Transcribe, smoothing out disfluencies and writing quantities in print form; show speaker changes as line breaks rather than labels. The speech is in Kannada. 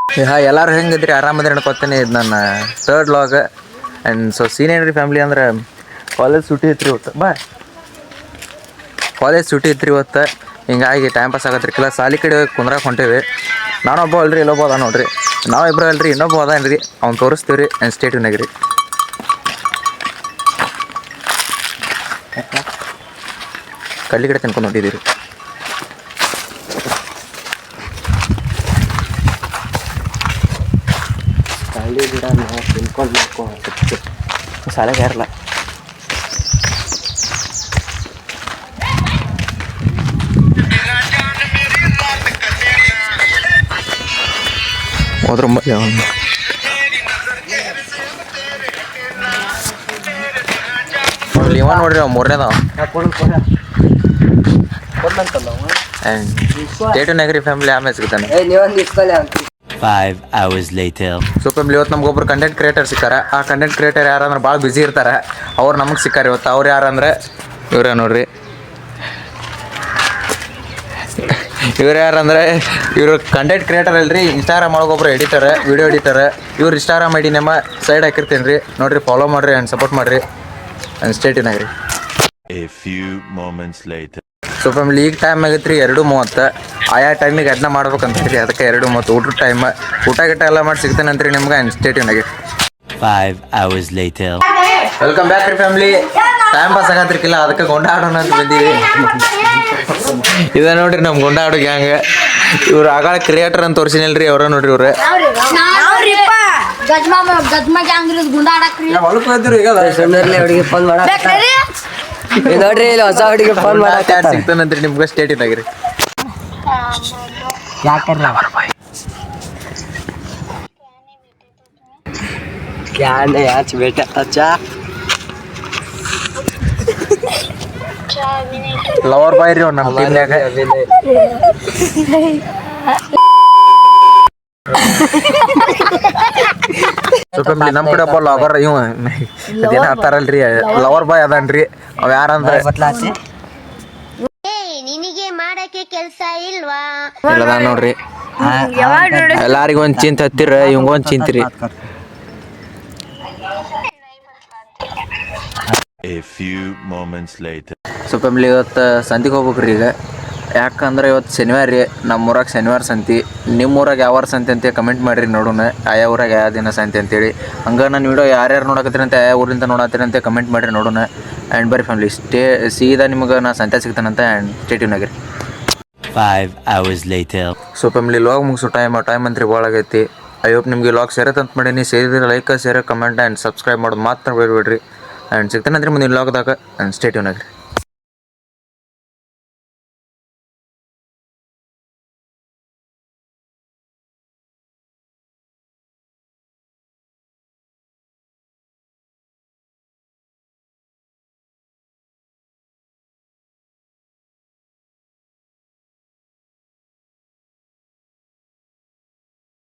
ಎಲ್ಲರೂ ಹೆಂಗಿದ್ರಿ ಆರಾಮದ್ರಿ ಅನ್ಕೋತೀನಿ. ಇದು ನನ್ನ third log and so senior family ಅಂದ್ರೆ ಕಾಲೇಜ್ ಸುಟಿ ಇತ್ತು ಇವತ್ತು. ಕಾಲೇಜ್ ಸುಟಿ ಇತ್ತು ಇವತ್ತು, ಹಿಂಗಾಗಿ ಟೈಮ್ ಪಾಸ್ ಆಗತ್ತೆ ರೀ. ಸಾಲಿ ಕಡೆ ಕುಂದ್ರಾಗ ಹೊಂಟೇವಿ. ನಾನೊಬ್ಬ ಅಲ್ರಿ, ಇಲ್ಲೊಬ್ಬ ಅದ ನೋಡ್ರಿ. ನಾವು ಇಬ್ಬರು ಅಲ್ರಿ, ಇನ್ನೊಬ್ಬ ಅದೇನ್ರಿ, ಅವ್ನು ತೋರಿಸ್ತೀವಿ ರೀ. ಆ್ಯಂಡ್ ಸ್ಟೇಟ್ಯೂನಾಗ ರೀ. ಕಳ್ಳಿ ಕಡೆ ತಿನ್ಕೊಂಡು ಹೊಂಟಿದ್ದೀವಿ.
ಕಳ್ಳಿ ಗಿಡ ನಾವು ತಿನ್ಕೊಂಡು ಮಾಡ್ಕೊಂಡು
ಶಾಲೆಗೆ ಯಾರಲ್ಲ ಹೋದ್ರ ಇವ ನೋಡ್ರಿ ಅವ್ ಮೂರನೇದವ. ಆ್ಯಂಡ್ ಸ್ಟೇಟ್ಯೂನಾಗ ಫ್ಯಾಮಿಲಿ ಆಮೇಲೆ ಸಿಗ್ತಾನೆ.
5 hours later.
ಸೊ ಫ್ಯಾಮಿಲಿ ಇವತ್ತು ನಮ್ಗೊಬ್ರು ಕಂಟೆಂಟ್ ಕ್ರಿಯೇಟರ್ ಸಿಕ್ಕಾರ. ಆ ಕಂಟೆಂಟ್ ಕ್ರಿಯೇಟರ್ ಯಾರಂದ್ರೆ ಭಾಳ ಬ್ಯುಸಿ ಇರ್ತಾರೆ. ಅವ್ರು ನಮಗೆ ಸಿಕ್ಕಾರ ಇವತ್ತು. ಅವ್ರು ಯಾರಂದ್ರೆ ಇವ್ರ ನೋಡ್ರಿ. ಇವ್ರು ಯಾರಂದ್ರೆ ಇವರು ಕಂಟೆಂಟ್ ಕ್ರಿಯೇಟರ್ ಅಲ್ರಿ, ಇನ್ಸ್ಟಾಗ್ರಾಮ್ ಒಳಗೊಬ್ರು ಎಡಿಟರ್, ವಿಡಿಯೋ ಎಡಿಟರ್. ಇವ್ರು ಇನ್ಸ್ಟಾಗ್ರಾಮ್ ಐಡಿ ನಮ್ಮ ಸೈಡ್ ಹಾಕಿರ್ತೀನಿ ರೀ, ನೋಡಿರಿ, ಫಾಲೋ ಮಾಡಿರಿ ಆ್ಯಂಡ್ ಸಪೋರ್ಟ್ ಮಾಡಿರಿ. ಆ್ಯಂಡ್ ಸ್ಟೇಟ್ಯೂನಾಗ ರೀ.
A few moments later.
So family ಈಗ ಟೈಮ್ ಆಗೈತೆ ರೀ 2:30. ಆಯಾ ಟೈಮಿಗೆ ಅದನ್ನ ಮಾಡ್ಬೇಕಂತ ರೀ, ಅದಕ್ಕೆ 2:30 ಊಟದ ಟೈಮ್. ಊಟ ಗಿಟ್ಟ ಎಲ್ಲ ಮಾಡಿ ಸಿಗ್ತೇನಂತ್ರಿ ನಿಮ್ಗೆ. ಆ್ಯಂಡ್ ಸ್ಟೇಟ್ಯೂನಾಗ
5 hours later.
ವೆಲ್ಕಮ್ ಬ್ಯಾಕ್ ರೀ ಫ್ಯಾಮಿಲಿ. ಟೈಮ್ ಪಾಸ್ ಆಗತ್ತಿರ್ಕಿಲ್ಲ, ಅದಕ್ಕೆ ಗೊಂಡ ಆಡೋಣ ಅಂತ ಬಂದೀವಿ. ಇದ ನೋಡ್ರಿ ನಮ್ಮ ಗೊಂಡ ಆಡೋ ಗ್ಯಾಂಗ್. ಇವ್ರು ಆಗಾಳ ಕ್ರಿಯೇಟರ್ ಅಂತ ತೋರಿಸಿನಲ್ರಿ, ಅವ್ರ ನೋಡ್ರಿ. ಇವ್ರೆ
ನೋಡ್ರಿ ಇಲ್ಲಿ ಹೊಸ ಹುಡುಗಿ ಫೋನ್
ಸಿಗ್ತಾನಂತ್ರಿ ನಿಮ್ಗೆ ಸ್ಟೇಟ್ಯೂನಾಗ ರೀ.
ಯಾಚ್ ಬೇಟ चा
ಲವರ್ ಬಾಯ್ ರೀ ಅವ್ರು ನಮ್ಮ ಟೀಮ್ನ್ಯಾಗ. ನಮ್ಮ ಕಡೆ ಒಬ್ಬ ಲವರ್ ಇವ ಅದೇನ ಹತ್ತಾರಲ್ರಿ, ಲವರ್ ಬಾಯ್ ಅದನ್ರಿ. ಅವ್ ಯಾರಂದ್ರೆ
ನಿನಗೆ ಮಾಡಕ್ಕೆ ಕೆಲ್ಸ ಇಲ್ವಾ
ನೋಡ್ರಿ. ಎಲ್ಲಾರಿಗೂ ಒಂದ್ ಚಿಂತ ಹತ್ತಿರ, ಇವಂಗೊಂದ್ ಚಿಂತ್ರಿ.
A few moments later.
So family ಇವತ್ತು ಸಂತಿಗೆ ಹೋಗ್ಬೇಕ್ರಿ ಈಗ. ಯಾಕಂದ್ರೆ ಇವತ್ತು ಶನಿವಾರ ರೀ. ನಮ್ಮೂರಾಗ ಶನಿವಾರ ಸಂತಿ. ನಿಮ್ಮೂರಾಗ ಯಾವ ಸಂತಿ ಅಂತ ಕಮೆಂಟ್ ಮಾಡಿರಿ, ನೋಡೋಣ ಯಾವ ಊರಾಗ ಯಾವ ದಿನ ಸಂತಿ ಅಂತೇಳಿ. ಹಂಗೆ ನಾನು ವಿಡಿಯೋ ಯಾರ್ಯಾರು ನೋಡಕತ್ತೀರಂತ, ಯಾವ ಊರಿಂದ ನೋಡತ್ತೀರಂತ ಕಮೆಂಟ್ ಮಾಡಿರಿ, ನೋಡೋಣ. ಆ್ಯಂಡ್ ಬರೀ ಫ್ಯಾಮಿಲಿ ಸೀದಾ ನಿಮ್ಗೆ ನಾ ಸಂತೆ ಸಿಗ್ತಾನಂತ. ಆ್ಯಂಡ್ ಸ್ಟೇಟ್ಯೂನಾಗ ರೀ.
5 hours later.
So family log ಮುಗಿಸೋ ಟೈಮ್ ಅಂತ್ರಿ ಭಾಳ ಆಗೈತಿ. ಐ ಹೋಪ್ ನಿಮಗೆ ಲಾಗ್ ಸೇರತ್ತೆ ಅಂತ ಮಾಡೀನಿ. ಸೇರಿದ್ರೆ like, share, comment and subscribe ಮಾಡೋದು ಮಾತ್ರ ಬೇಡಬೇಡ್ರಿ. ಆ್ಯಂಡ್ ಸಿಗ್ತಾನಂತ್ರಿ ಮುಂದಿನ ಲಾಗ್ದಾಗ. ಆ್ಯಂಡ್ ಸ್ಟೇಟ್ಯೂನಾಗ ರೀ.